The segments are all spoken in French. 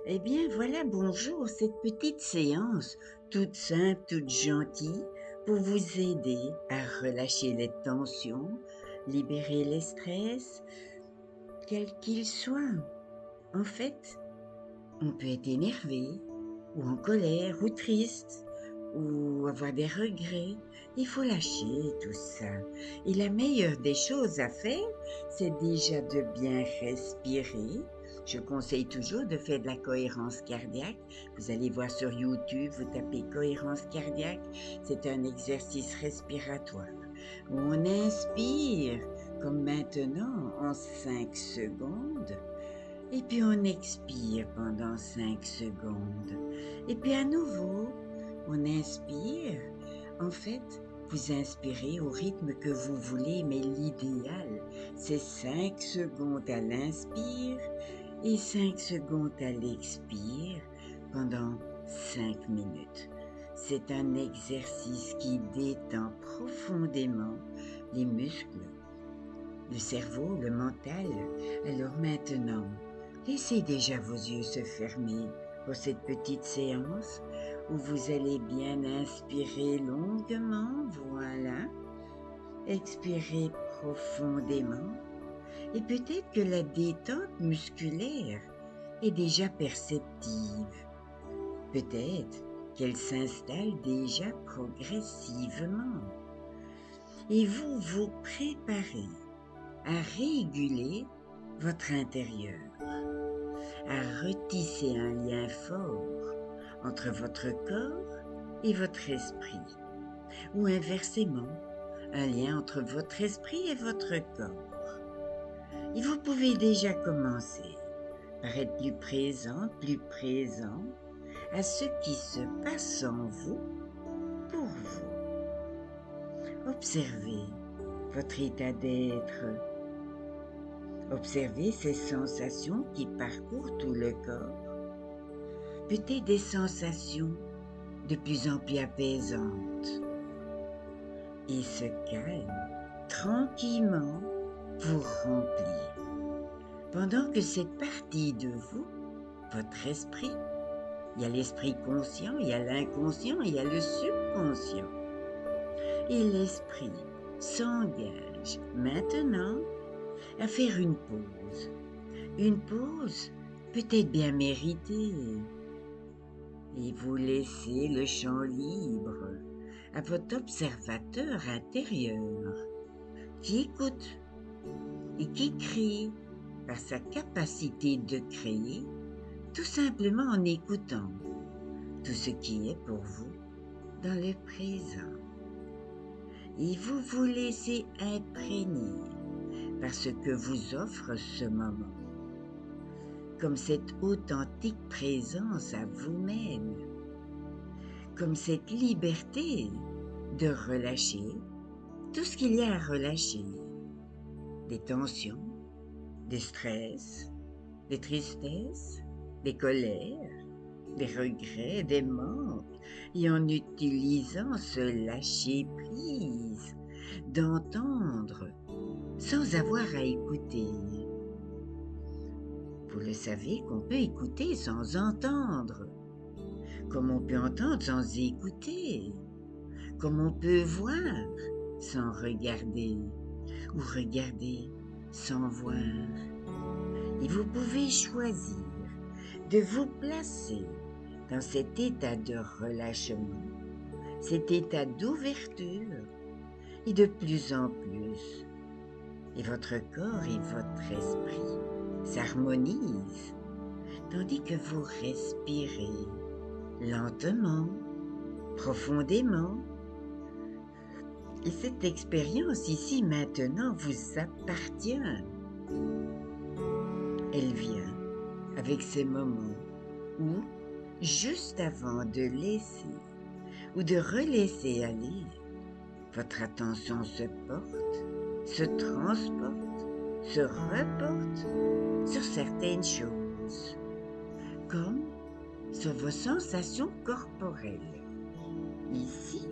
Eh bien voilà, bonjour, cette petite séance, toute simple, toute gentille, pour vous aider à relâcher les tensions, libérer les stress, quels qu'ils soient. En fait, on peut être énervé, ou en colère, ou triste, ou avoir des regrets. Il faut lâcher tout ça. Et la meilleure des choses à faire, c'est déjà de bien respirer. Je conseille toujours de faire de la cohérence cardiaque. Vous allez voir sur YouTube, vous tapez cohérence cardiaque. C'est un exercice respiratoire où on inspire, comme maintenant, en 5 secondes. Et puis on expire pendant 5 secondes. Et puis à nouveau, on inspire. En fait, vous inspirez au rythme que vous voulez, mais l'idéal, c'est 5 secondes à l'inspire et 5 secondes à l'expire pendant 5 minutes. C'est un exercice qui détend profondément les muscles, le cerveau, le mental. Alors maintenant, laissez déjà vos yeux se fermer pour cette petite séance où vous allez bien inspirer longuement, voilà, expirer profondément et peut-être que la détente musculaire est déjà perceptive. Peut-être qu'elle s'installe déjà progressivement et vous vous préparez à réguler votre intérieur, à retisser un lien fort entre votre corps et votre esprit, ou inversement, un lien entre votre esprit et votre corps. Et vous pouvez déjà commencer par être plus présent à ce qui se passe en vous pour vous. Observez votre état d'être. Observez ces sensations qui parcourent tout le corps, peut-être des sensations de plus en plus apaisantes. Et ce calme, tranquillement, vous remplit. Pendant que cette partie de vous, votre esprit, il y a l'esprit conscient, il y a l'inconscient, il y a le subconscient. Et l'esprit s'engage maintenant à faire une pause peut-être bien méritée, et vous laissez le champ libre à votre observateur intérieur qui écoute et qui crée par sa capacité de créer, tout simplement en écoutant tout ce qui est pour vous dans le présent. Et vous vous laissez imprégner par ce que vous offre ce moment, comme cette authentique présence à vous-même, comme cette liberté de relâcher tout ce qu'il y a à relâcher, des tensions, des stress, des tristesses, des colères, des regrets, des manques, et en utilisant ce lâcher-prise, d'entendre sans avoir à écouter. Vous le savez qu'on peut écouter sans entendre, comme on peut entendre sans écouter, comme on peut voir sans regarder, ou regarder sans voir. Et vous pouvez choisir de vous placer dans cet état de relâchement, cet état d'ouverture, et de plus en plus. Et votre corps et votre esprit s'harmonisent, tandis que vous respirez lentement, profondément. Et cette expérience ici maintenant vous appartient. Elle vient avec ces moments où, juste avant de laisser ou de relaisser aller, votre attention se porte, se transporte, se reporte sur certaines choses, comme sur vos sensations corporelles, ici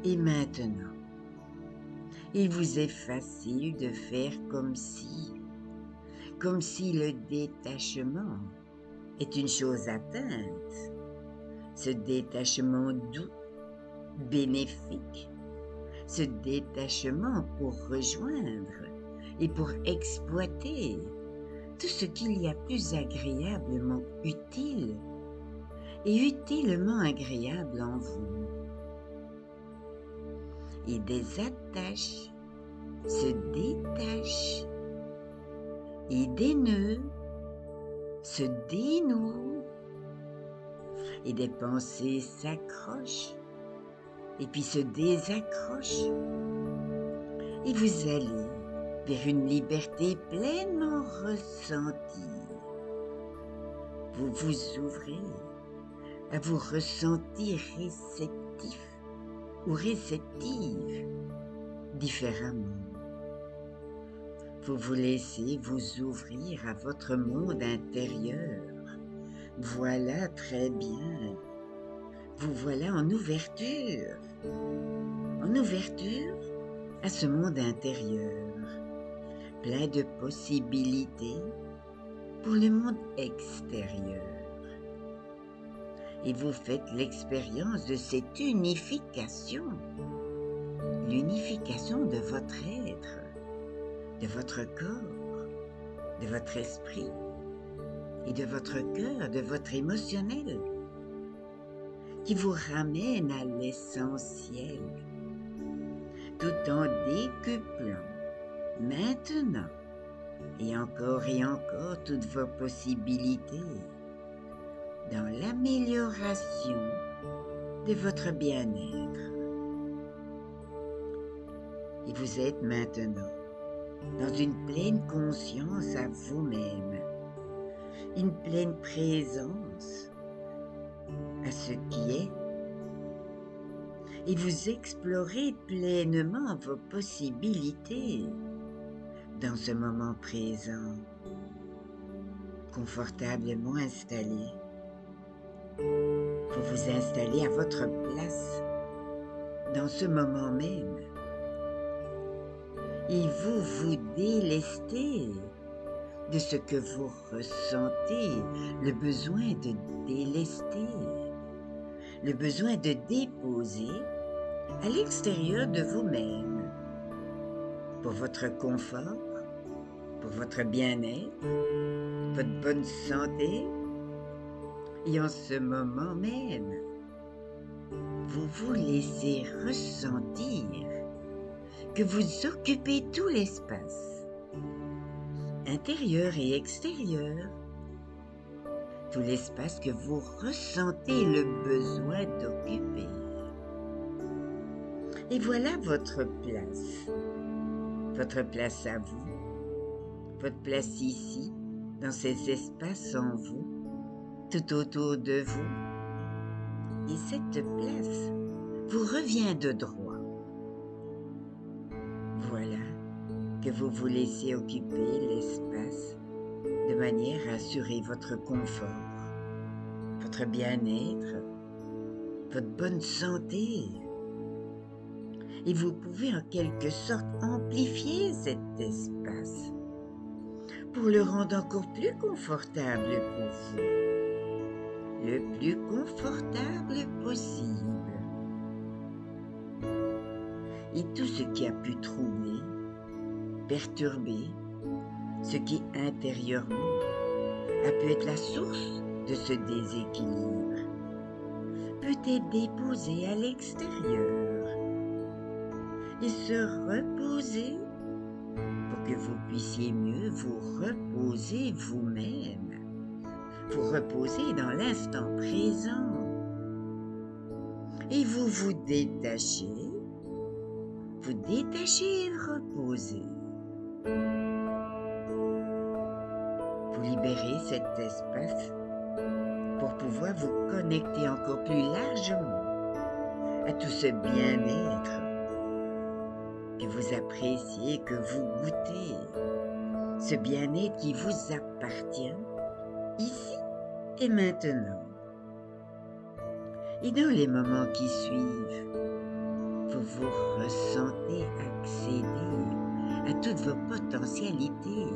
et maintenant. Il vous est facile de faire comme si le détachement est une chose atteinte. Ce détachement doux, bénéfique, ce détachement pour rejoindre et pour exploiter tout ce qu'il y a plus agréablement utile et utilement agréable en vous. Et des attaches se détachent et des nœuds se dénouent et des pensées s'accrochent et puis se désaccrochent et vous allez vers une liberté pleinement ressentie. Vous vous ouvrez à vous ressentir réceptif ou réceptive différemment. Vous vous laissez vous ouvrir à votre monde intérieur. Voilà très bien. Vous voilà en ouverture à ce monde intérieur, plein de possibilités pour le monde extérieur. Et vous faites l'expérience de cette unification, l'unification de votre être, de votre corps, de votre esprit et de votre cœur, de votre émotionnel, qui vous ramène à l'essentiel, tout en décuplant maintenant et encore toutes vos possibilités dans l'amélioration de votre bien-être. Et vous êtes maintenant dans une pleine conscience à vous-même, une pleine présence à ce qui est, et vous explorez pleinement vos possibilités dans ce moment présent, confortablement installé. Vous vous installez à votre place dans ce moment même et vous vous délestez de ce que vous ressentez, le besoin de délester, le besoin de déposer à l'extérieur de vous-même, pour votre confort, pour votre bien-être, votre bonne santé. Et en ce moment même, vous vous laissez ressentir que vous occupez tout l'espace, intérieur et extérieur, tout l'espace que vous ressentez le besoin d'occuper. Et voilà votre place à vous, votre place ici, dans ces espaces en vous, tout autour de vous. Et cette place vous revient de droit. Voilà que vous vous laissez occuper l'espace de manière à assurer votre confort, votre bien-être, votre bonne santé. Et vous pouvez en quelque sorte amplifier cet espace pour le rendre encore plus confortable pour vous, le plus confortable possible. Et tout ce qui a pu troubler, perturber, ce qui intérieurement a pu être la source de ce déséquilibre, peut être déposé à l'extérieur et se reposer pour que vous puissiez mieux vous reposer vous-même, vous reposer dans l'instant présent. Et vous vous détachez et reposez. Vous libérez cet espace pour pouvoir vous connecter encore plus largement à tout ce bien-être que vous appréciez, que vous goûtez, ce bien-être qui vous appartient ici et maintenant. Et dans les moments qui suivent, vous vous ressentez accéder à toutes vos potentialités,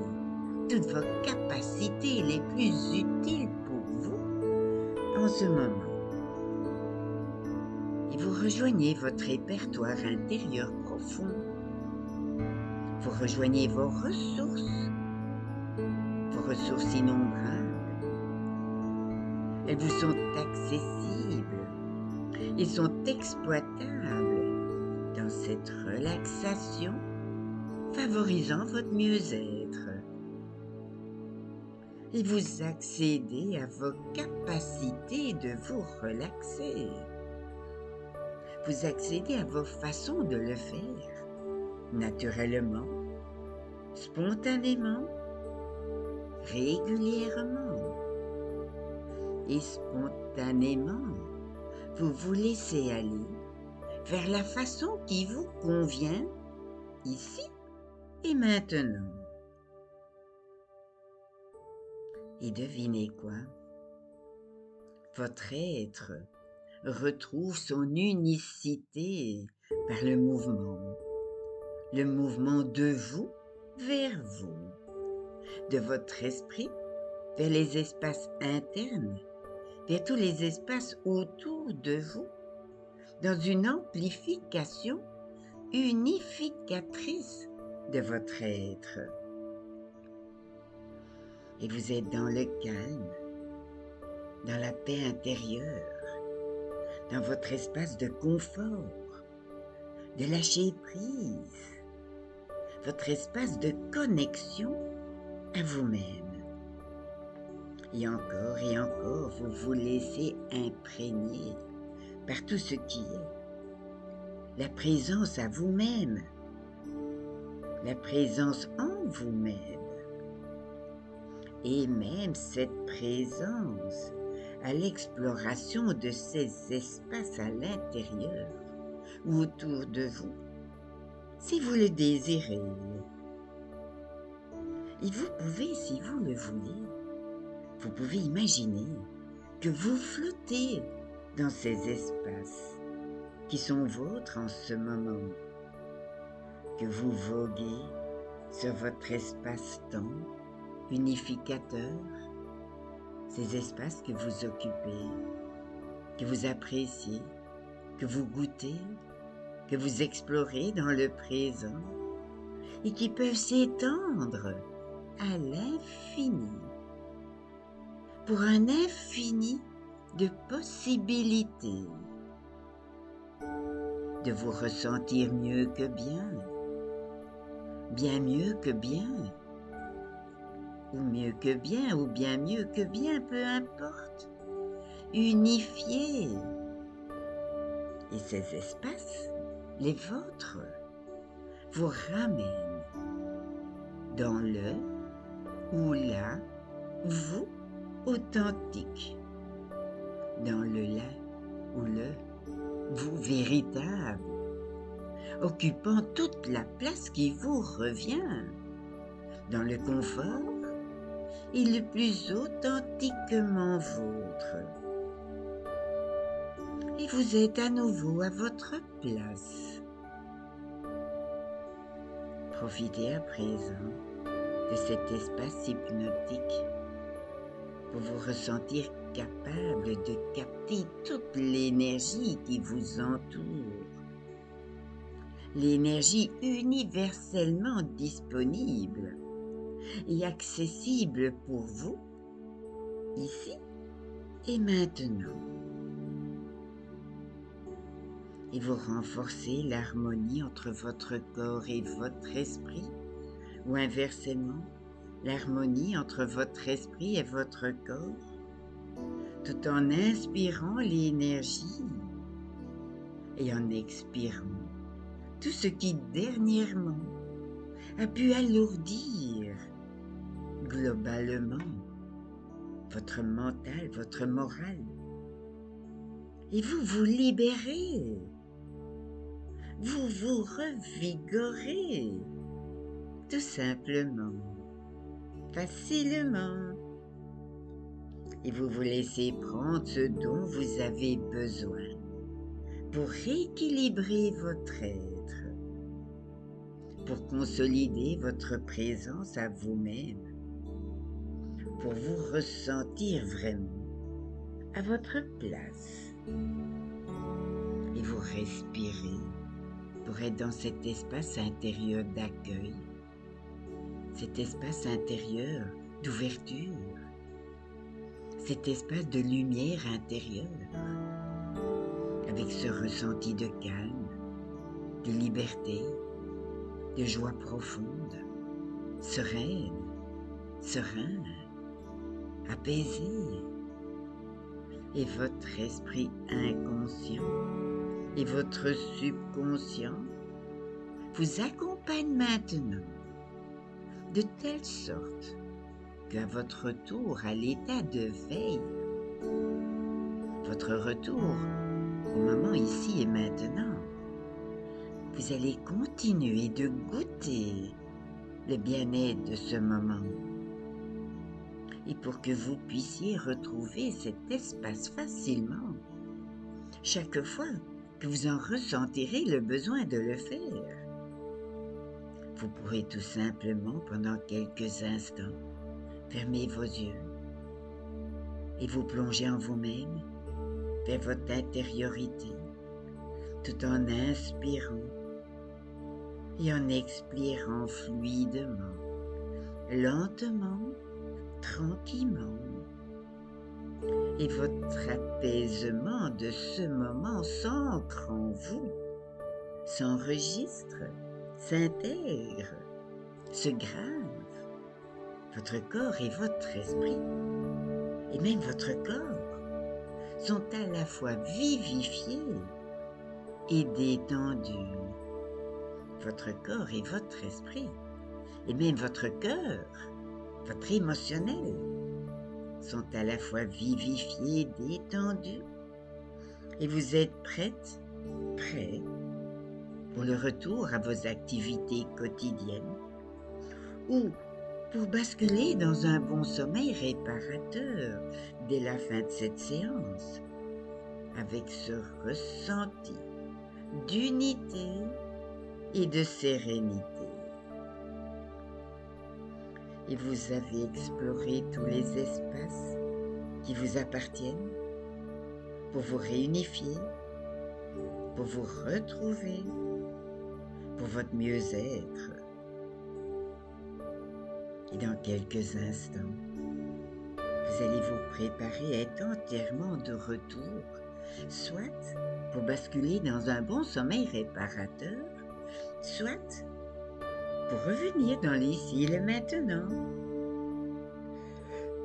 toutes vos capacités les plus utiles pour ce moment et vous rejoignez votre répertoire intérieur profond. Vous rejoignez vos ressources innombrables. Elles vous sont accessibles et sont exploitables dans cette relaxation favorisant votre mieux-être. Et vous accédez à vos capacités de vous relaxer. Vous accédez à vos façons de le faire, naturellement, spontanément, régulièrement. Et spontanément, vous vous laissez aller vers la façon qui vous convient ici et maintenant. Et devinez quoi? Votre être retrouve son unicité par le mouvement de vous vers vous, de votre esprit vers les espaces internes, vers tous les espaces autour de vous, dans une amplification unificatrice de votre être. Et vous êtes dans le calme, dans la paix intérieure, dans votre espace de confort, de lâcher prise, votre espace de connexion à vous-même. Et encore, vous vous laissez imprégner par tout ce qui est. La présence à vous-même, la présence en vous-même. Et même cette présence à l'exploration de ces espaces à l'intérieur ou autour de vous, si vous le désirez. Et vous pouvez, si vous le voulez, vous pouvez imaginer que vous flottez dans ces espaces qui sont vôtres en ce moment, que vous voguez sur votre espace-temps unificateur, ces espaces que vous occupez, que vous appréciez, que vous goûtez, que vous explorez dans le présent et qui peuvent s'étendre à l'infini, pour un infini de possibilités, de vous ressentir mieux que bien mieux que bien, ou mieux que bien, ou bien mieux que bien, peu importe, unifié. Et ces espaces, les vôtres, vous ramènent dans le ou la vous authentique, dans le là ou le vous véritable, occupant toute la place qui vous revient, dans le confort et le plus authentiquement vôtre. Et vous êtes à nouveau à votre place. Profitez à présent de cet espace hypnotique pour vous ressentir capable de capter toute l'énergie qui vous entoure, l'énergie universellement disponible et accessible pour vous, ici et maintenant. Et vous renforcez l'harmonie entre votre corps et votre esprit, ou inversement, l'harmonie entre votre esprit et votre corps, tout en inspirant l'énergie et en expirant tout ce qui dernièrement a pu alourdir globalement votre mental, votre morale. Et vous vous libérez, vous vous revigorez, tout simplement, facilement. Et vous vous laissez prendre ce dont vous avez besoin pour rééquilibrer votre être, pour consolider votre présence à vous-même, pour vous ressentir vraiment à votre place et vous respirez pour être dans cet espace intérieur d'accueil, cet espace intérieur d'ouverture, cet espace de lumière intérieure, avec ce ressenti de calme, de liberté, de joie profonde, sereine, serein, apaisé. Et votre esprit inconscient et votre subconscient vous accompagnent maintenant de telle sorte qu'à votre retour à l'état de veille, votre retour au moment ici et maintenant, vous allez continuer de goûter le bien-être de ce moment. Et pour que vous puissiez retrouver cet espace facilement, chaque fois que vous en ressentirez le besoin de le faire, vous pourrez tout simplement, pendant quelques instants, fermer vos yeux et vous plonger en vous-même, vers votre intériorité, tout en inspirant et en expirant fluidement, lentement, tranquillement. Et votre apaisement de ce moment s'ancre en vous, s'enregistre, s'intègre, se grave. Votre corps et votre esprit, et même votre corps, sont à la fois vivifiés et détendus. Votre corps et votre esprit, et même votre cœur, votre émotionnel, sont à la fois vivifiés, détendus, et vous êtes prêt pour le retour à vos activités quotidiennes, ou pour basculer dans un bon sommeil réparateur dès la fin de cette séance, avec ce ressenti d'unité et de sérénité. Et vous avez exploré tous les espaces qui vous appartiennent pour vous réunifier, pour vous retrouver, pour votre mieux-être. Et dans quelques instants, vous allez vous préparer à être entièrement de retour, soit pour basculer dans un bon sommeil réparateur, soit pour revenir dans l'ici et le maintenant,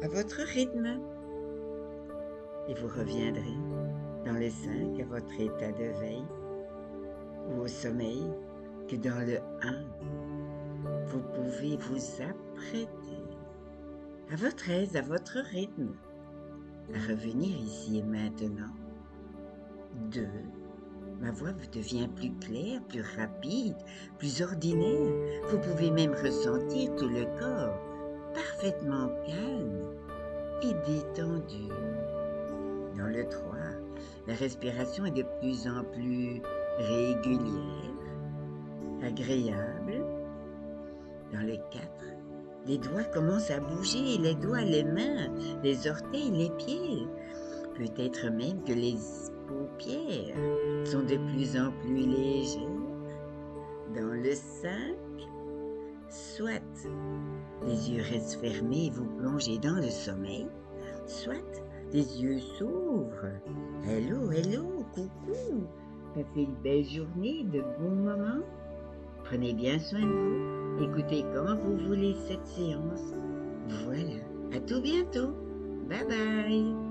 à votre rythme. Et vous reviendrez dans le 5 à votre état de veille ou au sommeil que dans le 1, vous pouvez vous apprêter à votre aise, à votre rythme, à revenir ici et maintenant. 2, ma voix vous devient plus claire, plus rapide, plus ordinaire. Vous pouvez même ressentir tout le corps parfaitement calme et détendu. Dans le 3, la respiration est de plus en plus régulière, agréable. Dans le 4, les doigts commencent à bouger, les doigts, les mains, les orteils, les pieds. Peut-être même que les paupières sont de plus en plus légères. Dans le 5, soit les yeux restent fermés et vous plongez dans le sommeil, soit les yeux s'ouvrent. Hello, hello, coucou. Passez une belle journée, de bons moments. Prenez bien soin de vous. Écoutez quand vous voulez cette séance. Voilà, à tout bientôt. Bye bye.